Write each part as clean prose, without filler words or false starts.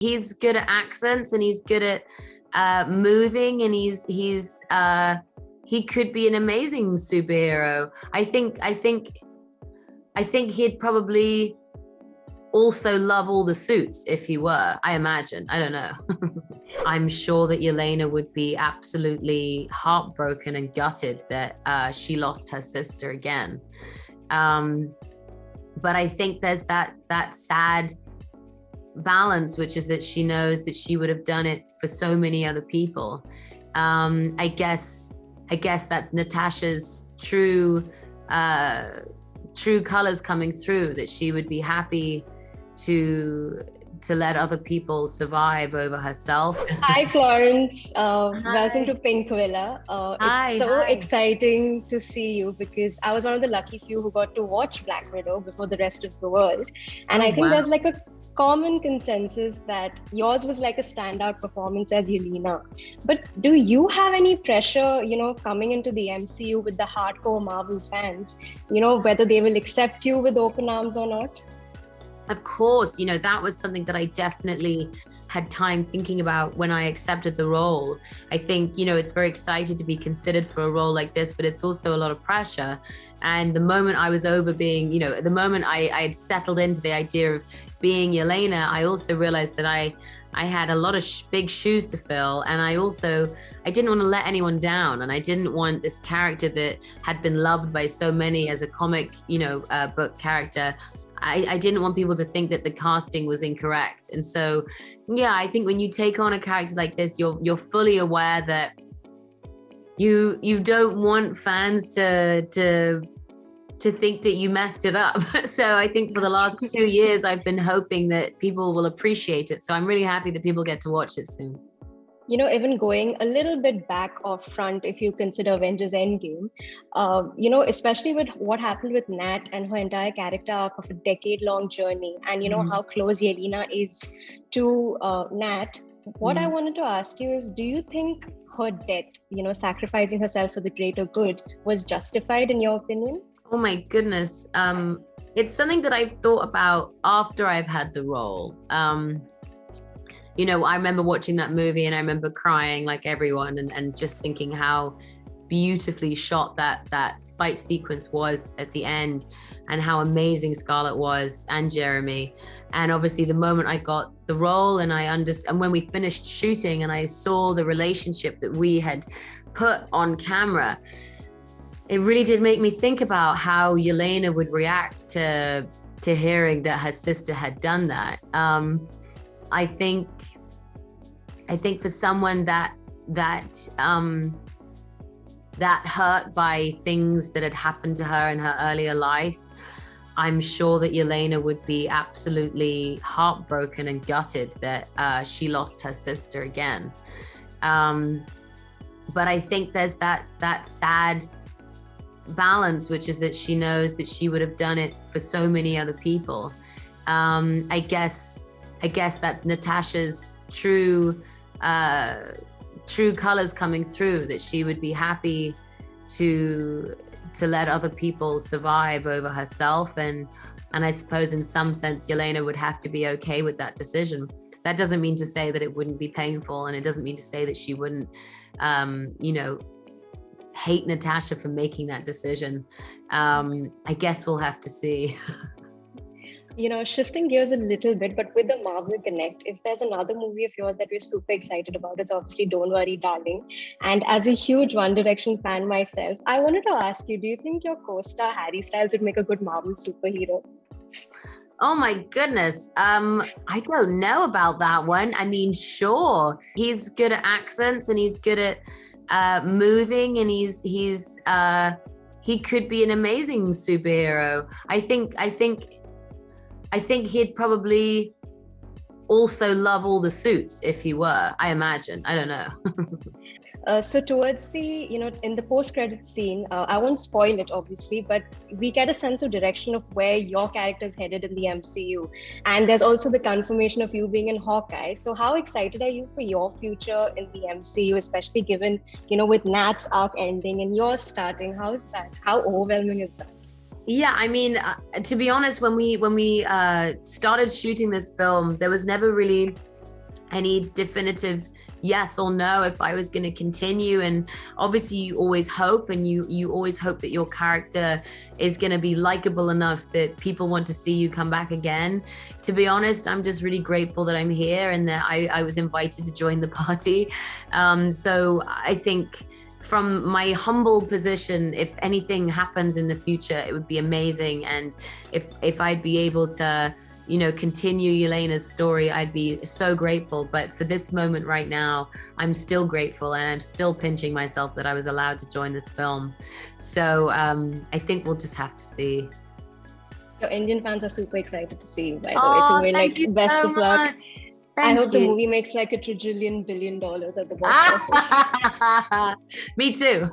He's good at accents and he's good at moving, and he could be an amazing superhero. I think he'd probably also love all the suits if he were, I imagine. I don't know. I'm sure that Yelena would be absolutely heartbroken and gutted that she lost her sister again. But I think there's that sad balance, which is that she knows that she would have done it for so many other people. I guess that's Natasha's true colors coming through, that she would be happy to let other people survive over herself. Hi, Florence. Welcome to Pinkvilla. It's so exciting to see you, because I was one of the lucky few who got to watch Black Widow before the rest of the world. And I think there's like a common consensus that yours was like a standout performance as Yelena. But do you have any pressure, coming into the MCU with the hardcore Marvel fans, whether they will accept you with open arms or not? Of course, that was something that I definitely had time thinking about when I accepted the role. I think, it's very exciting to be considered for a role like this, but it's also a lot of pressure. And the moment I was over being, the moment I had settled into the idea of being Yelena, I also realized that I had a lot of big shoes to fill. And I didn't want to let anyone down. And I didn't want this character that had been loved by so many as a comic, book character. I didn't want people to think that the casting was incorrect. And so, yeah, I think when you take on a character like this, you're fully aware that you don't want fans to think that you messed it up. So I think for the last 2 years, I've been hoping that people will appreciate it. So I'm really happy that people get to watch it soon. Even going a little bit back off front, if you consider Avengers Endgame, especially with what happened with Nat and her entire character arc of a decade-long journey, and how close Yelena is to Nat. What I wanted to ask you is, do you think her death, sacrificing herself for the greater good, was justified in your opinion? Oh my goodness. It's something that I've thought about after I've had the role. I remember watching that movie and I remember crying like everyone, and just thinking how beautifully shot that fight sequence was at the end, and how amazing Scarlett was and Jeremy. And obviously the moment I got the role and and when we finished shooting and I saw the relationship that we had put on camera, it really did make me think about how Yelena would react to hearing that her sister had done that. I think for someone that hurt by things that had happened to her in her earlier life, I'm sure that Yelena would be absolutely heartbroken and gutted that she lost her sister again. But I think there's that sad balance, which is that she knows that she would have done it for so many other people. I guess that's Natasha's true colors coming through, that she would be happy to let other people survive over herself. And I suppose in some sense, Yelena would have to be okay with that decision. That doesn't mean to say that it wouldn't be painful, and it doesn't mean to say that she wouldn't, hate Natasha for making that decision. I guess we'll have to see. Shifting gears a little bit, but with the Marvel Connect, if there's another movie of yours that we're super excited about, it's obviously Don't Worry, Darling. And as a huge One Direction fan myself, I wanted to ask you, do you think your co-star Harry Styles would make a good Marvel superhero? Oh my goodness. I don't know about that one. I mean, sure. He's good at accents and he's good at moving, and he could be an amazing superhero. I think he'd probably also love all the suits if he were, I imagine. I don't know. So towards the, in the post-credit scene, I won't spoil it obviously, but we get a sense of direction of where your character is headed in the MCU. And there's also the confirmation of you being in Hawkeye. So how excited are you for your future in the MCU, especially given, with Nat's arc ending and yours starting? How is that? How overwhelming is that? Yeah, I mean, to be honest, when we started shooting this film, there was never really any definitive yes or no if I was going to continue. And obviously you always hope, and you always hope that your character is going to be likable enough that people want to see you come back again. To be honest, I'm just really grateful that I'm here and that I was invited to join the party. So I think from my humble position, if anything happens in the future, it would be amazing. And if I'd be able to, you know, continue Yelena's story, I'd be so grateful. But for this moment right now, I'm still grateful, and I'm still pinching myself that I was allowed to join this film. So I think we'll just have to see. Your Indian fans are super excited to see you, by the way. So we're like, best of luck. I hope the movie makes like $1 trillion billion at the box office. Me too.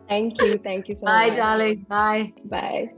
Thank you so much. Bye, much. darling. Bye. Bye.